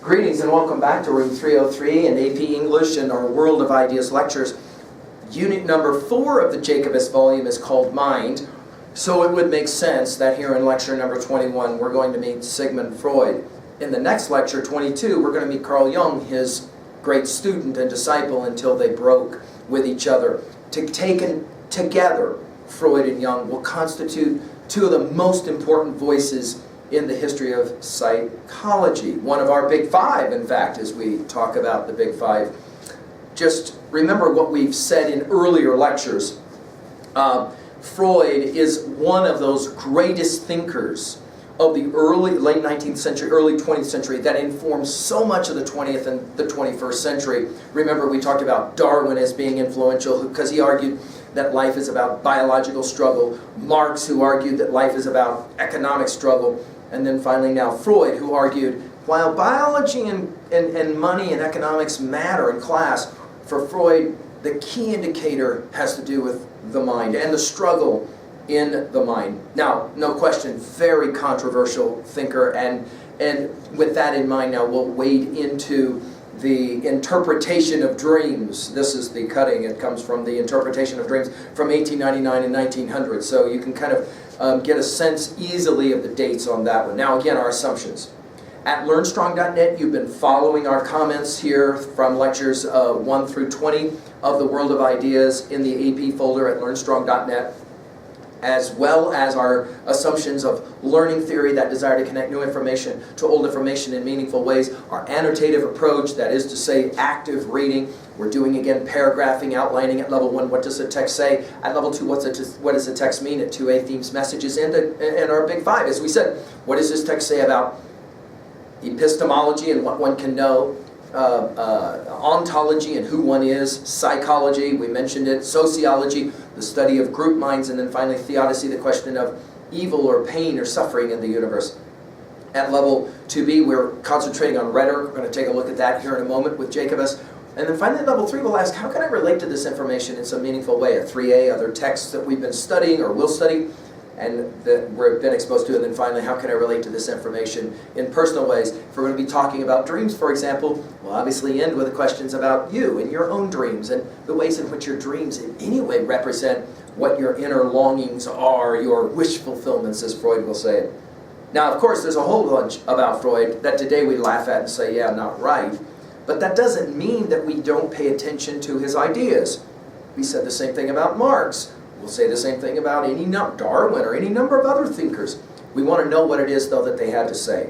Greetings and welcome back to Room 303 in AP English and our World of Ideas lectures. Unit number 4 of the Jacobus volume is called Mind, so it would make sense that here in lecture number 21 we're going to meet Sigmund Freud. In the next lecture, 22, we're going to meet Carl Jung, his great student and disciple until they broke with each other. Taken together, Freud and Jung will constitute two of the most important voices in the history of psychology. One of our big five, in fact, as we talk about the big five. Just remember what we've said in earlier lectures. Freud is one of those greatest thinkers of the late 19th century, early 20th century that informed so much of the 20th and the 21st century. Remember, we talked about Darwin as being influential because he argued that life is about biological struggle. Marx, who argued that life is about economic struggle. And then finally now Freud, who argued, while biology and money and economics matter in class, for Freud, the key indicator has to do with the mind and the struggle in the mind. Now, no question, very controversial thinker, and with that in mind now we'll wade into the interpretation of dreams. This is the cutting. It comes from the interpretation of dreams from 1899 and 1900. So you can kind of get a sense easily of the dates on that one. Now again, our assumptions. At learnstrong.net, you've been following our comments here from lectures 1 through 20 of the World of Ideas in the AP folder at learnstrong.net, as well as our assumptions of learning theory, that desire to connect new information to old information in meaningful ways, our annotative approach, that is to say active reading. We're doing again paragraphing, outlining at level 1, what does the text say? At level 2, what does the text mean? At 2A, themes, messages, and our big 5, as we said, what does this text say about epistemology and what one can know, ontology and who one is, psychology, we mentioned it, sociology, the study of group minds, and then finally theodicy, the question of evil or pain or suffering in the universe. At level 2B, we're concentrating on rhetoric. We're going to take a look at that here in a moment with Jacobus. And then finally at level 3, we'll ask, how can I relate to this information in some meaningful way? At 3A, other texts that we've been studying or will study and that we've been exposed to, and then finally, how can I relate to this information in personal ways? If we're going to be talking about dreams, for example, we'll obviously end with the questions about you and your own dreams and the ways in which your dreams in any way represent what your inner longings are, your wish fulfillments, as Freud will say it. Now, of course, there's a whole bunch about Freud that today we laugh at and say, yeah, not right. But that doesn't mean that we don't pay attention to his ideas. We said the same thing about Marx. We'll say the same thing about Darwin or any number of other thinkers. We want to know what it is, though, that they had to say.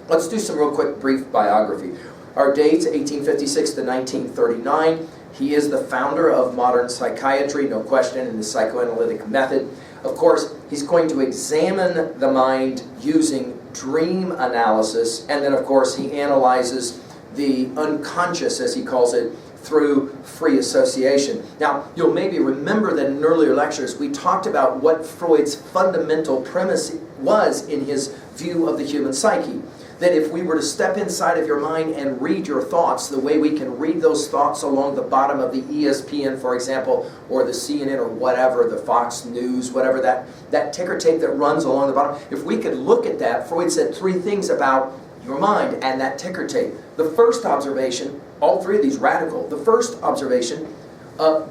Let's do some real quick brief biography. Our dates, 1856 to 1939. He is the founder of modern psychiatry, no question, in the psychoanalytic method. Of course, he's going to examine the mind using dream analysis, and then, of course, he analyzes the unconscious, as he calls it, through free association. Now, you'll maybe remember that in earlier lectures we talked about what Freud's fundamental premise was in his view of the human psyche. That if we were to step inside of your mind and read your thoughts, the way we can read those thoughts along the bottom of the ESPN, for example, or the CNN or whatever, the Fox News, whatever that ticker tape that runs along the bottom, if we could look at that, Freud said 3 things about your mind and that ticker tape. The first observation, all 3 of these radical. The first observation,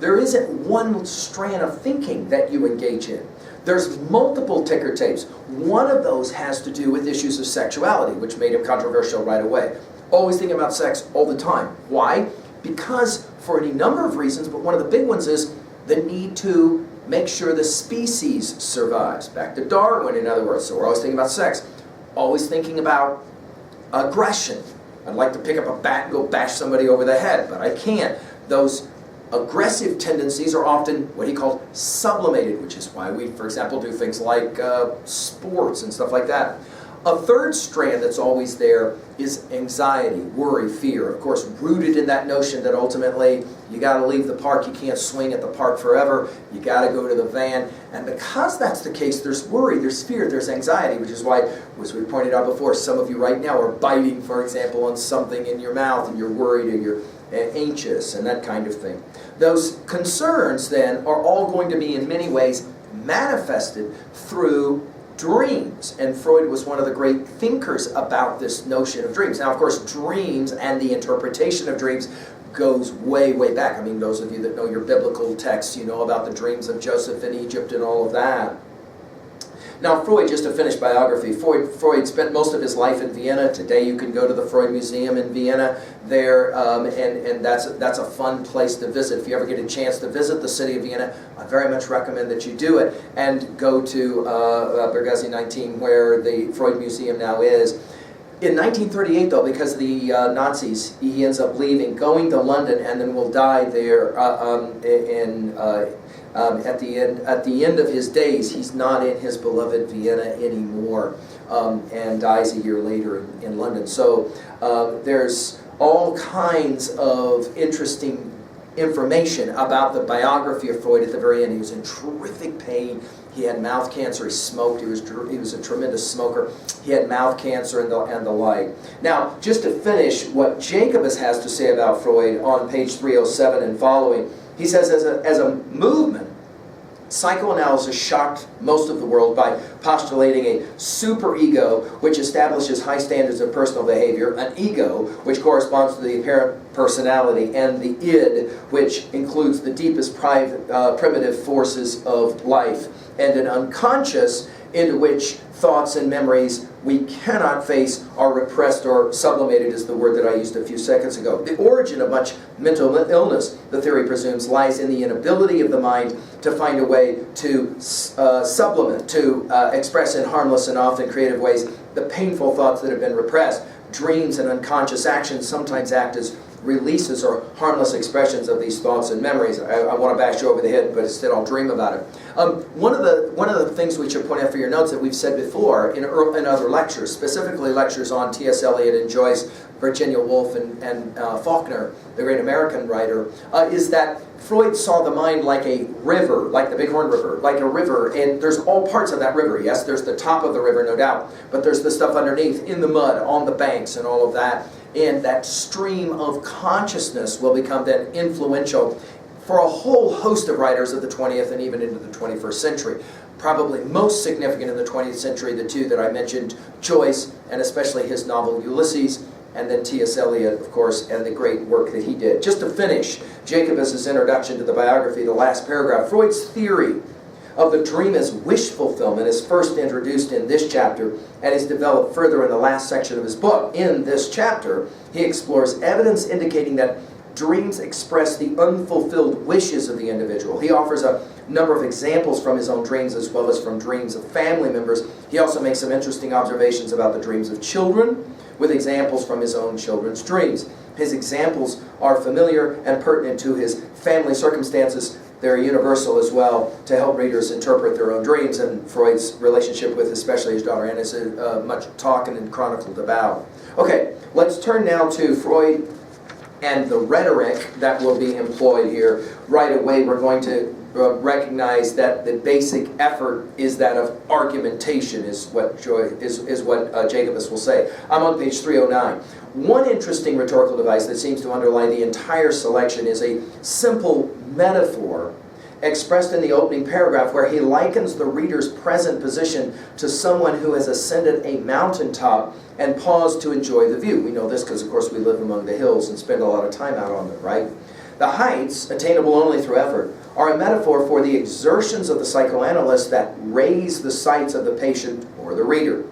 there isn't one strand of thinking that you engage in. There's multiple ticker tapes. One of those has to do with issues of sexuality, which made him controversial right away. Always thinking about sex all the time. Why? Because for any number of reasons, but one of the big ones is the need to make sure the species survives. Back to Darwin, in other words. So we're always thinking about sex. Always thinking about aggression. I'd like to pick up a bat and go bash somebody over the head, but I can't. Those aggressive tendencies are often what he called sublimated, which is why we, for example, do things like sports and stuff like that. A third strand that's always there is anxiety, worry, fear. Of course, rooted in that notion that ultimately you got to leave the park, you can't swing at the park forever, you got to go to the van. And because that's the case, there's worry, there's fear, there's anxiety, which is why, as we pointed out before, some of you right now are biting, for example, on something in your mouth and you're worried or you're anxious and that kind of thing. Those concerns then are all going to be in many ways manifested through dreams. And Freud was one of the great thinkers about this notion of dreams. Now, of course, dreams and the interpretation of dreams goes way, way back. I mean, those of you that know your biblical texts, you know about the dreams of Joseph in Egypt and all of that. Now, Freud, just to finish biography, Freud spent most of his life in Vienna. Today you can go to the Freud Museum in Vienna there, and that's a fun place to visit. If you ever get a chance to visit the city of Vienna, I very much recommend that you do it, and go to Biography 19, where the Freud Museum now is. In 1938, though, because of the Nazis, he ends up leaving, going to London, and then will die there at the end of his days. He's not in his beloved Vienna anymore, and dies a year later in London. So there's all kinds of interesting information about the biography of Freud at the very end. He was in terrific pain. He had mouth cancer. He smoked. He was a tremendous smoker. He had mouth cancer and the like. Now, just to finish, what Jacobus has to say about Freud on page 307 and following, he says, as a movement, psychoanalysis shocked most of the world by postulating a superego which establishes high standards of personal behavior, an ego which corresponds to the apparent personality, and the id which includes the deepest primitive forces of life, and an unconscious into which thoughts and memories we cannot face are repressed or sublimated, is the word that I used a few seconds ago. The origin of much mental illness, the theory presumes, lies in the inability of the mind to find a way to sublimate, to express in harmless and often creative ways the painful thoughts that have been repressed. Dreams and unconscious actions sometimes act as releases or harmless expressions of these thoughts and memories. I want to bash you over the head, but instead I'll dream about it. One of the things we should point out for your notes that we've said before in other lectures, specifically lectures on T.S. Eliot and Joyce, Virginia Woolf, and Faulkner, the great American writer, is that Freud saw the mind like a river, like the Bighorn River, like a river, and there's all parts of that river. Yes, there's the top of the river, no doubt, but there's the stuff underneath, in the mud, on the banks, and all of that. And that stream of consciousness will become then influential for a whole host of writers of the 20th and even into the 21st century. Probably most significant in the 20th century, the two that I mentioned, Joyce, and especially his novel Ulysses, and then T.S. Eliot, of course, and the great work that he did. Just to finish Jacobus' introduction to the biography, the last paragraph, Freud's theory of the dream as wish fulfillment is first introduced in this chapter and is developed further in the last section of his book. In this chapter, he explores evidence indicating that dreams express the unfulfilled wishes of the individual. He offers a number of examples from his own dreams as well as from dreams of family members. He also makes some interesting observations about the dreams of children, with examples from his own children's dreams. His examples are familiar and pertinent to his family circumstances. They're universal as well to help readers interpret their own dreams, and Freud's relationship with especially his daughter Anna is much talked and chronicled about. Okay, let's turn now to Freud and the rhetoric that will be employed here. Right away we're going to recognize that the basic effort is that of argumentation, is what Jacobus will say. I'm on page 309. One interesting rhetorical device that seems to underlie the entire selection is a simple metaphor expressed in the opening paragraph, where he likens the reader's present position to someone who has ascended a mountaintop and paused to enjoy the view. We know this because, of course, we live among the hills and spend a lot of time out on them, right? The heights, attainable only through effort, are a metaphor for the exertions of the psychoanalyst that raise the sights of the patient or the reader.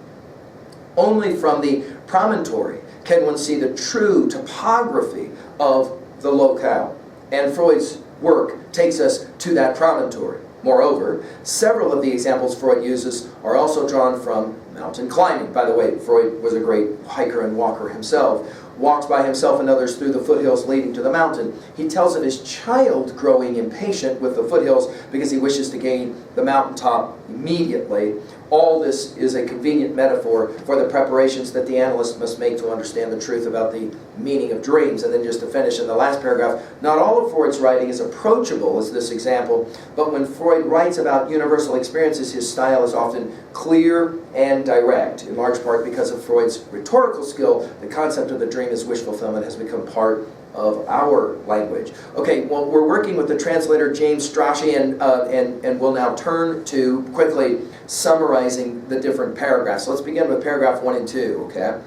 Only from the promontory can one see the true topography of the locale, and Freud's work takes us to that promontory. Moreover, several of the examples Freud uses are also drawn from mountain climbing. By the way, Freud was a great hiker and walker himself. Walks by himself and others through the foothills leading to the mountain. He tells of his child growing impatient with the foothills because he wishes to gain the mountaintop immediately. All this is a convenient metaphor for the preparations that the analyst must make to understand the truth about the meaning of dreams. And then just to finish in the last paragraph, not all of Freud's writing is approachable as this example, but when Freud writes about universal experiences, his style is often clear and direct, in large part because of Freud's rhetorical skill. The concept of the dream as wish fulfillment has become part of our language. Okay, well, we're working with the translator James Strachey, and we'll now turn to quickly summarizing the different paragraphs. So let's begin with paragraph 1 and 2, okay?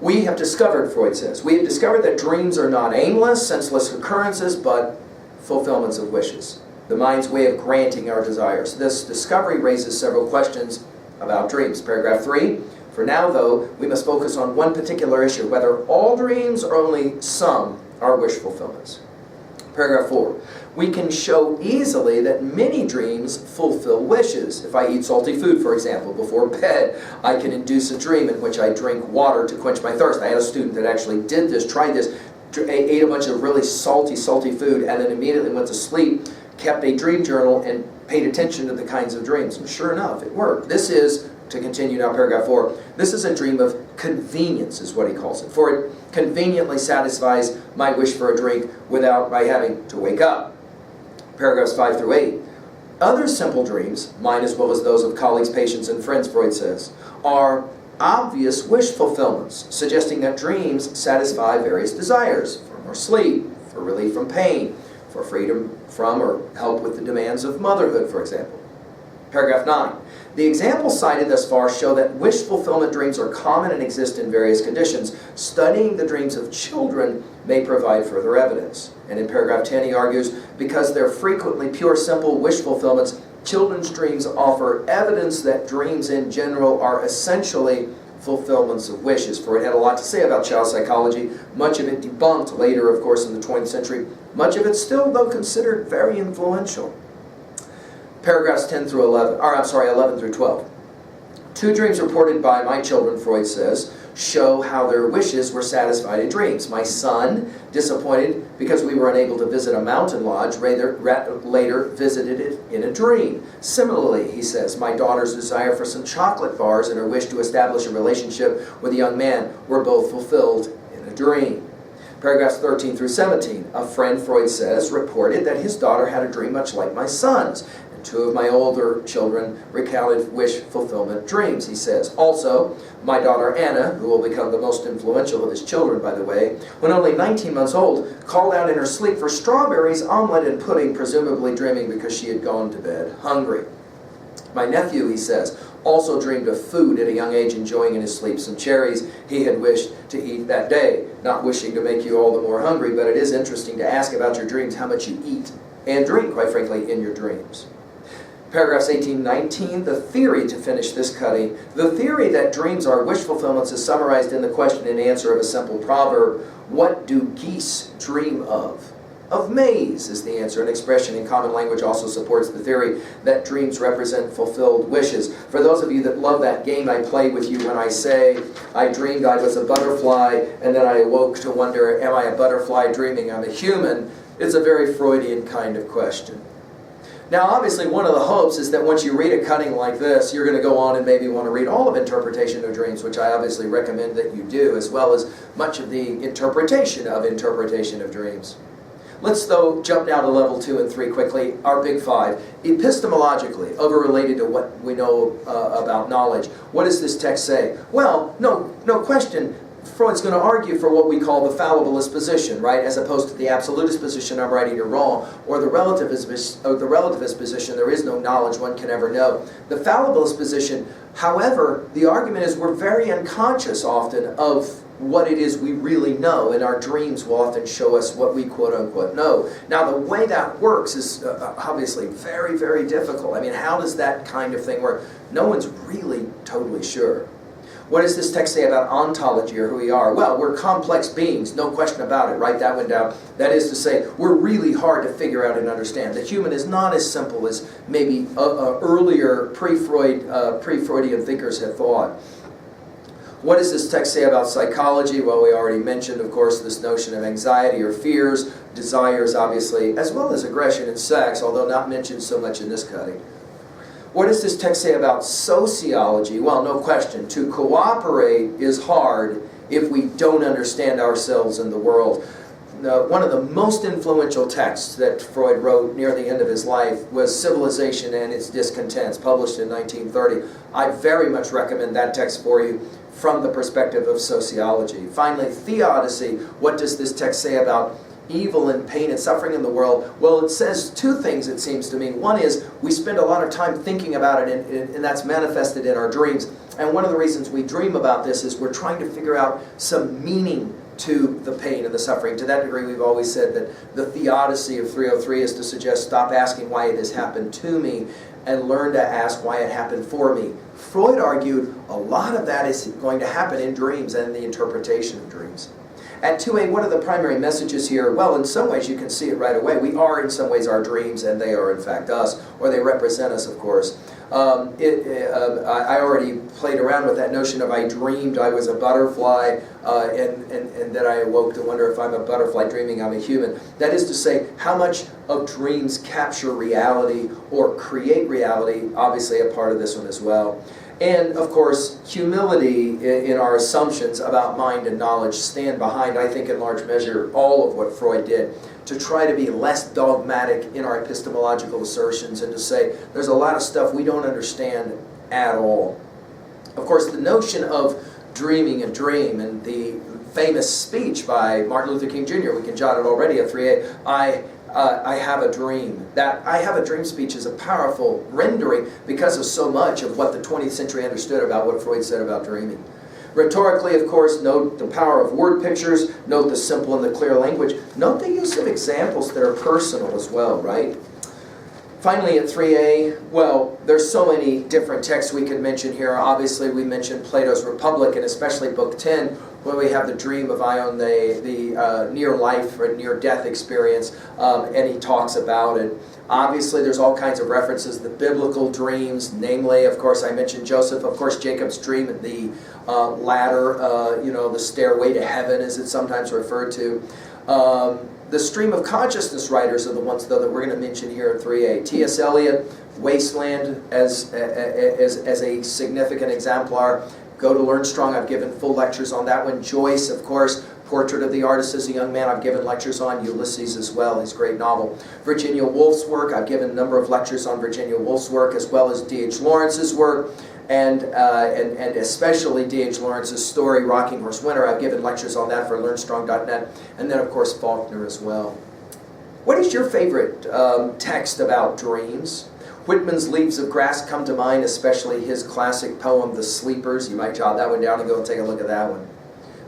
We have discovered, Freud says, we have discovered that dreams are not aimless, senseless occurrences, but fulfillments of wishes, the mind's way of granting our desires. This discovery raises several questions about dreams. Paragraph 3, for now, though, we must focus on one particular issue, whether all dreams or only some are wish fulfillments. Paragraph 4, we can show easily that many dreams fulfill wishes. If I eat salty food, for example, before bed, I can induce a dream in which I drink water to quench my thirst. I had a student that actually did this, tried this, ate a bunch of really salty food, and then immediately went to sleep, kept a dream journal, and paid attention to the kinds of dreams. And sure enough, it worked. This is, to continue now, paragraph 4, this is a dream of convenience, is what he calls it. For it conveniently satisfies my wish for a drink without my having to wake up. Paragraphs 5 through 8. Other simple dreams, mine as well as those of colleagues, patients, and friends, Freud says, are obvious wish fulfillments, suggesting that dreams satisfy various desires, for more sleep, for relief from pain, for freedom from or help with the demands of motherhood, for example. Paragraph 9. The examples cited thus far show that wish fulfillment dreams are common and exist in various conditions. Studying the dreams of children may provide further evidence. And in paragraph 10 he argues, because they're frequently pure, simple wish fulfillments, children's dreams offer evidence that dreams in general are essentially fulfillments of wishes. Freud had a lot to say about child psychology, much of it debunked later, of course, in the 20th century. Much of it still, though, considered very influential. Paragraphs 10 through 11 through 12. 2 dreams reported by my children, Freud says, show how their wishes were satisfied in dreams. My son, disappointed because we were unable to visit a mountain lodge, later visited it in a dream. Similarly, he says, my daughter's desire for some chocolate bars and her wish to establish a relationship with a young man were both fulfilled in a dream. Paragraphs 13 through 17. A friend, Freud says, reported that his daughter had a dream much like my son's. 2 of my older children recounted wish fulfillment dreams, he says. Also, my daughter Anna, who will become the most influential of his children, by the way, when only 19 months old, called out in her sleep for strawberries, omelet, and pudding, presumably dreaming because she had gone to bed hungry. My nephew, he says, also dreamed of food at a young age, enjoying in his sleep some cherries he had wished to eat that day. Not wishing to make you all the more hungry, but it is interesting to ask about your dreams how much you eat and drink, quite frankly, in your dreams. Paragraphs 18 and 19, the theory, to finish this cutting, the theory that dreams are wish fulfillments is summarized in the question and answer of a simple proverb. What do geese dream of? Of maize is the answer. An expression in common language also supports the theory that dreams represent fulfilled wishes. For those of you that love that game I play with you when I say, I dreamed I was a butterfly, and then I awoke to wonder, am I a butterfly dreaming I'm a human? It's a very Freudian kind of question. Now, obviously, one of the hopes is that once you read a cutting like this, you're going to go on and maybe want to read all of Interpretation of Dreams, which I obviously recommend that you do, as well as much of the interpretation of dreams. Let's, though, jump now to level 2 and 3 quickly, our big 5. Epistemologically, over-related to what we know about knowledge, what does this text say? Well, no question. Freud's going to argue for what we call the fallibilist position, right, as opposed to the absolutist position, I'm right, you're wrong, or the relativist position, there is no knowledge one can ever know. The fallibilist position, however, the argument is we're very unconscious often of what it is we really know, and our dreams will often show us what we quote-unquote know. Now, the way that works is obviously very, very difficult. I mean, how does that kind of thing work? No one's really totally sure. What does this text say about ontology, or who we are? Well, we're complex beings, no question about it. Write that one down. That is to say, we're really hard to figure out and understand. The human is not as simple as maybe earlier pre-Freudian thinkers had thought. What does this text say about psychology? Well, we already mentioned, of course, this notion of anxiety or fears, desires, obviously, as well as aggression and sex, although not mentioned so much in this cutting. What does this text say about sociology? Well, no question. To cooperate is hard if we don't understand ourselves and the world. one of the most influential texts that Freud wrote near the end of his life was Civilization and Its Discontents, published in 1930. I very much recommend that text for you from the perspective of sociology. Finally, Theodicy. What does this text say about evil and pain and suffering in the world? Well, it says two things, it seems to me. One is we spend a lot of time thinking about it, and that's manifested in our dreams. And one of the reasons we dream about this is we're trying to figure out some meaning to the pain and the suffering. To that degree, we've always said that the theodicy of 303 is to suggest stop asking why this happened to me and learn to ask why it happened for me. Freud argued a lot of that is going to happen in dreams and in the interpretation of dreams. At 2a, what are the primary messages here? Well, in some ways you can see it right away. We are in some ways our dreams, and they are in fact us, or they represent us, of course. I already played around with that notion of I dreamed I was a butterfly, and then I awoke to wonder if I'm a butterfly dreaming I'm a human. That is to say, how much of dreams capture reality or create reality, obviously a part of this one as well. And, of course, humility in our assumptions about mind and knowledge stand behind, I think, in large measure, all of what Freud did, to try to be less dogmatic in our epistemological assertions and to say there's a lot of stuff we don't understand at all. Of course, the notion of dreaming a dream and the famous speech by Martin Luther King Jr., we can jot it already at 3a, I have a dream. That I have a dream speech is a powerful rendering because of so much of what the 20th century understood about what Freud said about dreaming. Rhetorically, of course, note the power of word pictures, note the simple and the clear language, note the use of examples that are personal as well, right? Finally, at 3a, well, there's so many different texts we could mention here. Obviously, we mentioned Plato's Republic, and especially Book 10, where we have the dream of Ion, the near-life or near-death experience, and he talks about it. Obviously, there's all kinds of references, the biblical dreams, namely, of course, I mentioned Joseph, of course, Jacob's dream and the ladder, the stairway to heaven, as it's sometimes referred to. The stream of consciousness writers are the ones, though, that we're going to mention here at 3a. T.S. Eliot, Wasteland, as a significant exemplar. Go to Learn Strong, I've given full lectures on that one. Joyce, of course, Portrait of the Artist as a Young Man, I've given lectures on. Ulysses as well, his great novel. Virginia Woolf's work, I've given a number of lectures on Virginia Woolf's work, as well as D.H. Lawrence's work, and especially D.H. Lawrence's story, Rocking Horse Winter. I've given lectures on that for LearnStrong.net, and then, of course, Faulkner as well. What is your favorite text about dreams? Whitman's Leaves of Grass come to mind, especially his classic poem, The Sleepers. You might jot that one down and go and take a look at that one.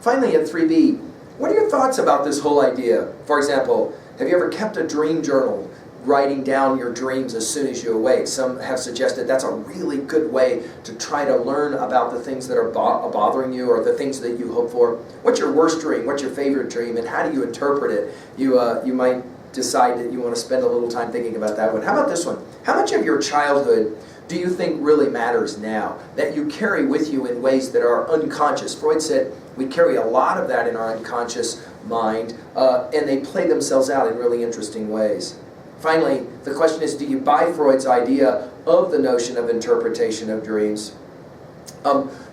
Finally, at 3b, what are your thoughts about this whole idea? For example, have you ever kept a dream journal, writing down your dreams as soon as you awake? Some have suggested that's a really good way to try to learn about the things that are bothering you or the things that you hope for. What's your worst dream? What's your favorite dream? And how do you interpret it? You might decide that you want to spend a little time thinking about that one. How about this one? How much of your childhood do you think really matters now, that you carry with you in ways that are unconscious? Freud said we carry a lot of that in our unconscious mind, and they play themselves out in really interesting ways. Finally, the question is, do you buy Freud's idea of the notion of interpretation of dreams?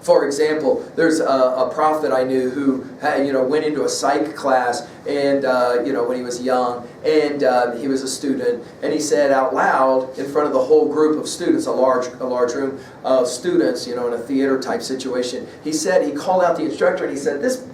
For example, there's a prof that I knew who went into a psych class and when he was young, and he was a student, and he said out loud in front of the whole group of students, a large room of students, in a theater type situation. He called out the instructor and he said, this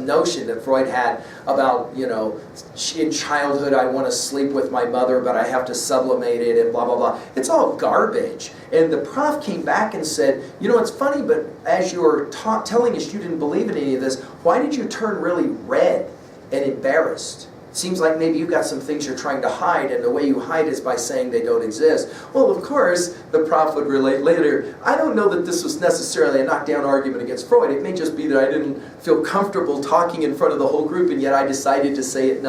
notion that Freud had about, in childhood I want to sleep with my mother, but I have to sublimate it and blah, blah, blah. It's all garbage. And the prof came back and said, it's funny, but as you were telling us you didn't believe in any of this, why did you turn really red and embarrassed? Seems like maybe you've got some things you're trying to hide, and the way you hide is by saying they don't exist. Well, of course, the prof would relate later, I don't know that this was necessarily a knockdown argument against Freud. It may just be that I didn't feel comfortable talking in front of the whole group, and yet I decided to say it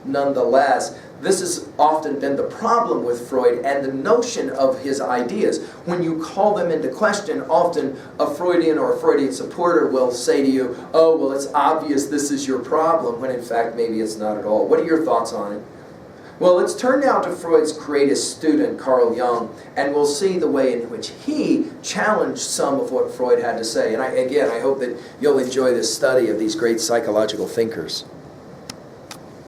nonetheless. This has often been the problem with Freud and the notion of his ideas. When you call them into question, often a Freudian or a Freudian supporter will say to you, oh, well, it's obvious this is your problem, when in fact maybe it's not at all. What are your thoughts on it? Well, let's turn now to Freud's greatest student, Carl Jung, and we'll see the way in which he challenged some of what Freud had to say. And I hope that you'll enjoy this study of these great psychological thinkers.